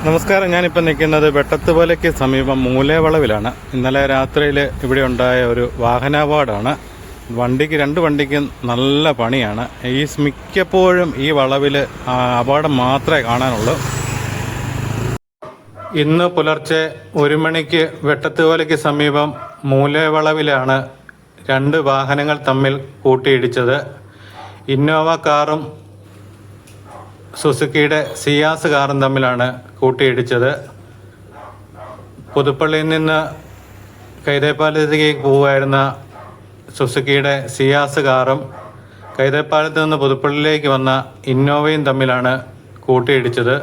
നമസ്കാരം. ഞാനിപ്പോൾ നിൽക്കുന്നത് വെട്ടത്തുപോലയ്ക്ക് സമീപം മൂലേവളവിലാണ്. ഇന്നലെ രാത്രിയിൽ ഇവിടെ ഉണ്ടായ ഒരു വാഹനാപകടമാണ്. രണ്ട് വണ്ടിക്കും നല്ല പണിയാണ്. മിക്കപ്പോഴും ഈ വളവിൽ അപകടം മാത്രമേ കാണാനുള്ളൂ. ഇന്ന് പുലർച്ചെ 1 മണിക്ക് വെട്ടത്തുപോലയ്ക്ക് സമീപം മൂലേവളവിലാണ് 2 വാഹനങ്ങൾ തമ്മിൽ കൂട്ടിയിടിച്ചത്. ഇന്നോവ കാറും സുസുക്കിയുടെ സിയാസ് കാറും തമ്മിലാണ് കൂട്ടിയിടിച്ചത്. പുതുപ്പള്ളിയിൽ നിന്ന് കൈതേപ്പാലത്തേക്ക് പോവുകയായിരുന്ന സുസുക്കിയുടെ സിയാസ് കാറും കൈതേപ്പാലത്ത് നിന്ന് പുതുപ്പള്ളിയിലേക്ക് വന്ന ഇന്നോവയും തമ്മിലാണ് കൂട്ടിയിടിച്ചത്.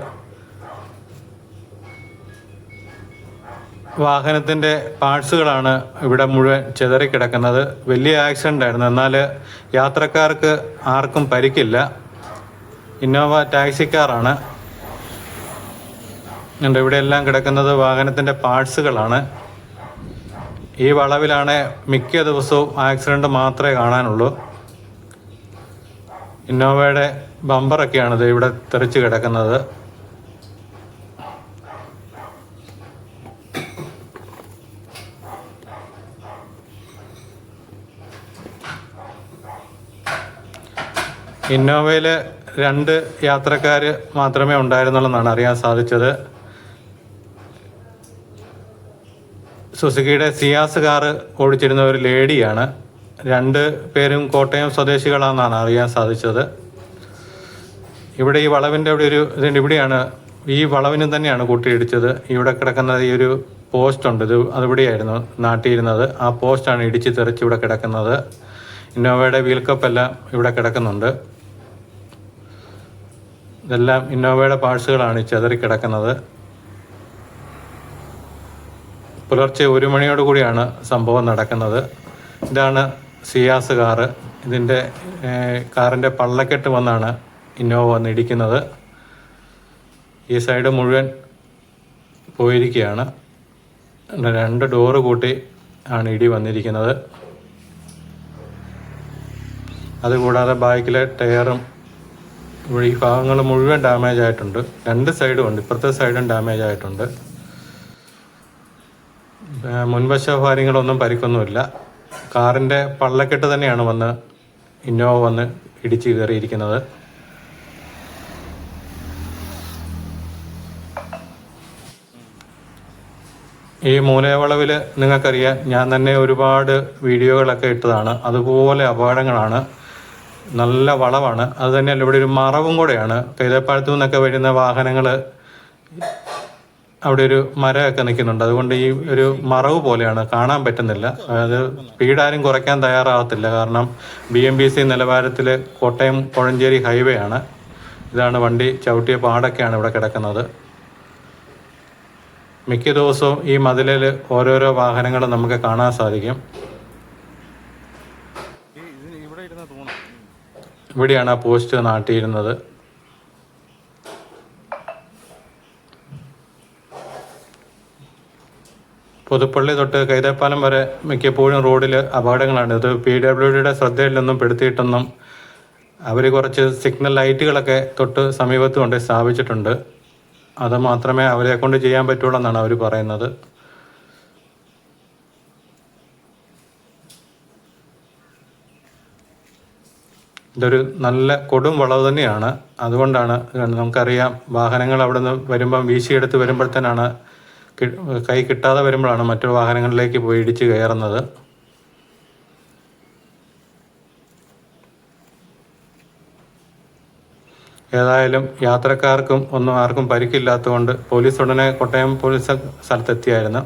വാഹനത്തിൻ്റെ പാർട്സുകളാണ് ഇവിടെ മുഴുവൻ ചിതറിക്കിടക്കുന്നത്. വലിയ ആക്സിഡൻ്റ് ആയിരുന്നു. എന്നാൽ യാത്രക്കാർക്ക് ആർക്കും പരിക്കില്ല. ഇന്നോവ ടാക്സി കാറാണ്. ഇവിടെ എല്ലാം കിടക്കുന്നത് വാഹനത്തിൻ്റെ പാർട്സുകളാണ്. ഈ വളവിലാണ് മിക്ക ദിവസവും ആക്സിഡൻറ്റ് മാത്രമേ കാണാനുള്ളൂ. ഇന്നോവയുടെ ബമ്പറൊക്കെയാണിത് ഇവിടെ തെറിച്ച് കിടക്കുന്നത്. ഇന്നോവയിൽ 2 യാത്രക്കാർ മാത്രമേ ഉണ്ടായിരുന്നുള്ളെന്നാണ് അറിയാൻ സാധിച്ചത്. സുസുക്കിയുടെ സിയാസ് കാറ് ഓടിച്ചിരുന്ന ഒരു ലേഡിയാണ്. 2 പേരും കോട്ടയം സ്വദേശികളാണെന്നാണ് അറിയാൻ സാധിച്ചത്. ഇവിടെ ഈ വളവിൻ്റെ ഇവിടെയാണ് ഈ വളവിന് തന്നെയാണ് കൂട്ടിയിടിച്ചത്. ഇവിടെ കിടക്കുന്ന ഈ ഒരു പോസ്റ്റ് ഉണ്ട്. അതിവിടെയായിരുന്നു നാട്ടിയിരുന്നത്. ആ പോസ്റ്റാണ് ഇടിച്ച് തെറിച്ച് ഇവിടെ കിടക്കുന്നത്. ഇന്നോവയുടെ വീൽ കപ്പെല്ലാം ഇവിടെ കിടക്കുന്നുണ്ട്. ഇതെല്ലാം ഇന്നോവയുടെ പാർട്സുകളാണ് ചെതറി കിടക്കുന്നത്. പുലർച്ചെ 1 മണിയോട് കൂടിയാണ് സംഭവം നടക്കുന്നത്. ഇതാണ് സിയാസ് കാറ്. ഇതിൻ്റെ കാറിൻ്റെ പള്ളക്കെട്ട് വന്നാണ് ഇന്നോവ വന്ന് ഇടിക്കുന്നത്. ഈ സൈഡ് മുഴുവൻ പോയിരിക്കുകയാണ്. 2 ഡോറ് കൂട്ടി ആണ് ഇടി വന്നിരിക്കുന്നത്. അതുകൂടാതെ ബാക്കിലെ ടയറും ഈ ഭാഗങ്ങൾ മുഴുവൻ ഡാമേജ് ആയിട്ടുണ്ട്. 2 സൈഡും ഉണ്ട്. ഇപ്പുറത്തെ സൈഡും ഡാമേജ് ആയിട്ടുണ്ട്. മുൻവശ കാര്യങ്ങളൊന്നും പരിക്കൊന്നുമില്ല. കാറിൻ്റെ പള്ളക്കെട്ട് തന്നെയാണ് വന്ന് ഇന്നോവ വന്ന് ഇടിച്ച് കയറിയിരിക്കുന്നത്. ഈ മൂലവളവിൽ നിങ്ങൾക്കറിയാം, ഞാൻ തന്നെ ഒരുപാട് വീഡിയോകളൊക്കെ ഇട്ടതാണ്. അതുപോലെ അപകടങ്ങളാണ്. നല്ല വളവാണ്. അത് തന്നെയല്ല, ഇവിടെ ഒരു മറവും കൂടെയാണ്. കൈതപ്പാലത്തു നിന്നൊക്കെ വരുന്ന വാഹനങ്ങൾ അവിടെ ഒരു മരമൊക്കെ നിൽക്കുന്നുണ്ട്. അതുകൊണ്ട് ഈ ഒരു മറവ് പോലെയാണ്, കാണാൻ പറ്റുന്നില്ല. അതായത് സ്പീഡാരും കുറയ്ക്കാൻ തയ്യാറാകത്തില്ല. കാരണം BMBC നിലവാരത്തിൽ കോട്ടയം കോഴഞ്ചേരി ഹൈവേ ആണ്. ഇതാണ് വണ്ടി ചവിട്ടിയ പാടൊക്കെയാണ് ഇവിടെ കിടക്കുന്നത്. മിക്ക ദിവസവും ഈ മതിലിൽ ഓരോരോ വാഹനങ്ങൾ നമുക്ക് കാണാൻ സാധിക്കും. ഇവിടെയാണ് ആ പോസ്റ്റ് നാട്ടിയിരുന്നത്. പുതുപ്പള്ളി തൊട്ട് കൈതപ്പാലം വരെ മിക്കപ്പോഴും റോഡിൽ അപകടങ്ങളാണ്. ഇത് PWDയുടെ ശ്രദ്ധയിലൊന്നും പെടുത്തിയിട്ടൊന്നും അവർ കുറച്ച് സിഗ്നൽ ലൈറ്റുകളൊക്കെ തൊട്ട് സമീപത്ത് കൊണ്ട് സ്ഥാപിച്ചിട്ടുണ്ട്. അത് മാത്രമേ അവരെ കൊണ്ട് ചെയ്യാൻ പറ്റുള്ളൂ എന്നാണ് അവർ പറയുന്നത്. ഇതൊരു നല്ല കൊടും വളവ് തന്നെയാണ്. അതുകൊണ്ടാണ് നമുക്കറിയാം, വാഹനങ്ങൾ അവിടെ നിന്ന് വരുമ്പം വീശിയെടുത്ത് വരുമ്പോഴത്തേനാണ് കൈ കിട്ടാതെ വരുമ്പോഴാണ് മറ്റു വാഹനങ്ങളിലേക്ക് പോയി ഇടിച്ച് കയറുന്നത്. ഏതായാലും യാത്രക്കാർക്കും ഒന്നും ആർക്കും പരിക്കില്ലാത്തതുകൊണ്ട് പോലീസ് ഉടനെ കോട്ടയം പോലീസ് സ്ഥലത്തെത്തിയായിരുന്നു.